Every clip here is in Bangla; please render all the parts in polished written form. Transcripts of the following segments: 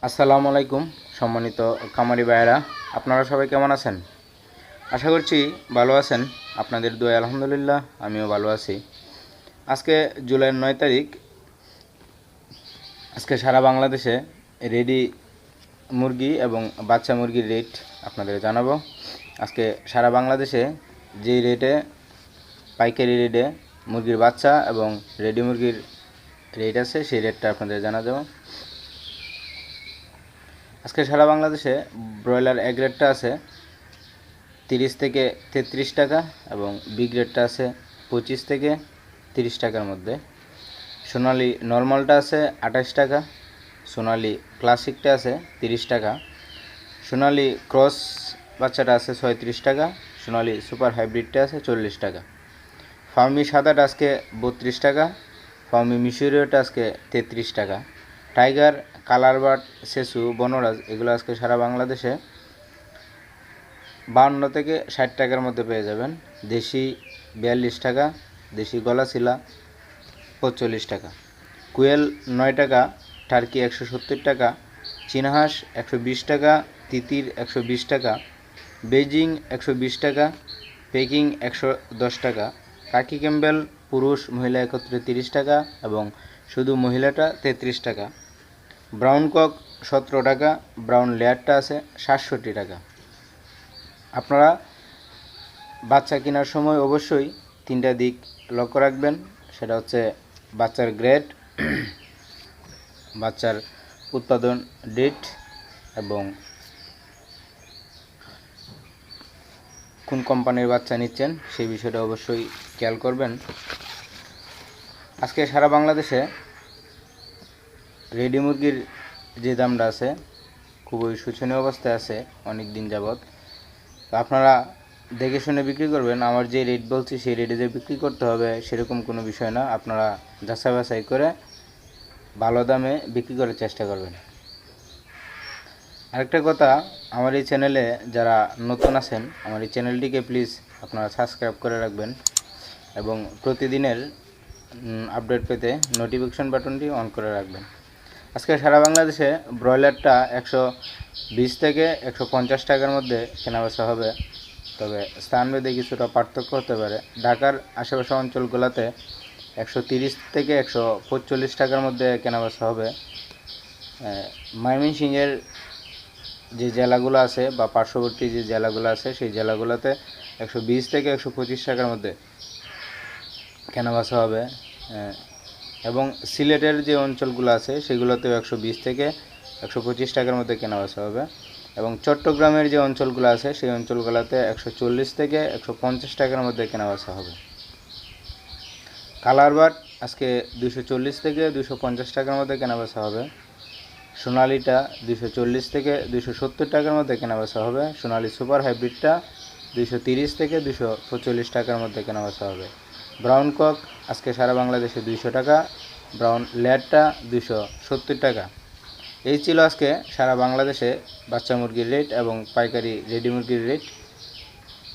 আসসালামু আলাইকুম সম্মানিত খামারি ভাইয়েরা, আপনারা সবাই কেমন আছেন? আশা করছি ভালো আছেন। আপনাদের দোয়ায় আলহামদুলিল্লাহ আমিও ভালো আছি। আজকে জুলাইয়ের 9 তারিখ। আজকে সারা বাংলাদেশে রেডি মুরগি এবং বাচ্চা মুরগির রেট আপনাদের জানাবো। আজকে সারা বাংলাদেশে যেই রেটে পাইকারি রেটে মুরগির বাচ্চা এবং রেডি মুরগির রেট আছে সেই রেটটা আপনাদের জানা দেবো। আজকে সারা বাংলাদেশে ব্রয়লার এ গ্রেডটা আছে 30 থেকে 33 টাকা এবং বি গ্রেডটা আছে 25 থেকে 30 টাকার মধ্যে। সোনালি নর্মালটা আছে 28 টাকা, সোনালি ক্লাসিকটা আছে 30 টাকা, সোনালি ক্রস বাচ্চাটা আছে 36 টাকা, সোনালি সুপার হাইব্রিডটা আছে 40 টাকা। ফার্মি সাদাটা আজকে 32 টাকা, ফার্মি মিশরীয়টা আজকে 33 টাকা। টাইগার, কালারবার্ড, সেসু, বনরাজ এগুলো আজকে সারা বাংলাদেশে 52 থেকে 60 টাকার মধ্যে পেয়ে যাবেন। দেশি 42 টাকা, দেশি গলাচিলা 45 টাকা, কুয়েল 9 টাকা, টার্কি 170 টাকা, চীনাহাঁস 120 টাকা, তিতির 120 টাকা, বেজিং 120 টাকা, পেকিং 110 টাকা, কাকি ক্যাম্বেল পুরুষ মহিলা একত্রে 30 টাকা এবং শুধু মহিলাটা 33 টাকা। ব্রাউন কক 17 টাকা, ব্রাউন লেয়ারটা আছে 67 টাকা। আপনারা বাচ্চা কেনার সময় অবশ্যই 3টা দিক লক্ষ্য রাখবেন। সেটা হচ্ছে বাচ্চার গ্রেড, বাচ্চার উৎপাদন ডেট এবং কোন কোম্পানির বাচ্চা নিচ্ছেন সেই বিষয়টা অবশ্যই খেয়াল করবেন। আজকে সারা বাংলাদেশে রেডি মুরগির যে দামটা আছে খুবই শোচনীয় অবস্থায় আছে অনেক দিন যাবৎ। তো আপনারা দেখে শুনে বিক্রি করবেন। আমার যে রেট বলছি সেই রেটে যে বিক্রি করতে হবে সেরকম কোনো বিষয় না। আপনারা যাচাই বাছাই করে ভালো দামে বিক্রি করার চেষ্টা করবেন। আরেকটা কথা, আমার এই চ্যানেলে যারা নতুন আছেন আমার এই চ্যানেলটিকে প্লিজ আপনারা সাবস্ক্রাইব করে রাখবেন এবং প্রতিদিনের আপডেট পেতে নোটিফিকেশন বাটনটি অন করে রাখবেন। আজকে সারা বাংলাদেশে ব্রয়লারটা 120 থেকে 150 টাকার মধ্যে কেনাবেচা হবে, তবে স্থানভেদে কিছুটা পার্থক্য হতে পারে। ঢাকার আশেপাশে অঞ্চলগুলোতে 130 থেকে 145 টাকার মধ্যে কেনাবেচা হবে। ময়মনসিংহের যে জেলাগুলো আছে বা পার্শ্ববর্তী যে জেলাগুলো আছে সেই জেলাগুলোতে 120 থেকে 125 টাকার মধ্যে কেনাবেচা হবে এবং সিলেটের যে অঞ্চলগুলো আছে সেগুলোতেও 120 থেকে 125 টাকার মধ্যে কেনাবেচা হবে এবং চট্টগ্রামের যে অঞ্চলগুলো আছে সেই অঞ্চলগুলোতে 140 থেকে 150 টাকার মধ্যে কেনাবেচা হবে। কালারবার্ড আজকে 240 থেকে 250 টাকার মধ্যে কেনাবেচা হবে। সোনালিটা 240 থেকে 270 টাকার মধ্যে কেনাবেচা হবে। সোনালি সুপার হাইব্রিডটা 230 থেকে 245 টাকার মধ্যে কেনাবেচা হবে। ব্রাউন কক আজকে সারা বাংলাদেশে 200 টাকা, ব্রাউন লেয়ারটা 270 টাকা। এই ছিল আজকে সারা বাংলাদেশে বাচ্চা মুরগির রেট এবং পাইকারি রেডি মুরগির রেট।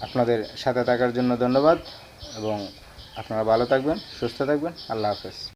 আপনাদের সাথে থাকার জন্য ধন্যবাদ এবং আপনারা ভালো থাকবেন, সুস্থ থাকবেন। আল্লাহ হাফেজ।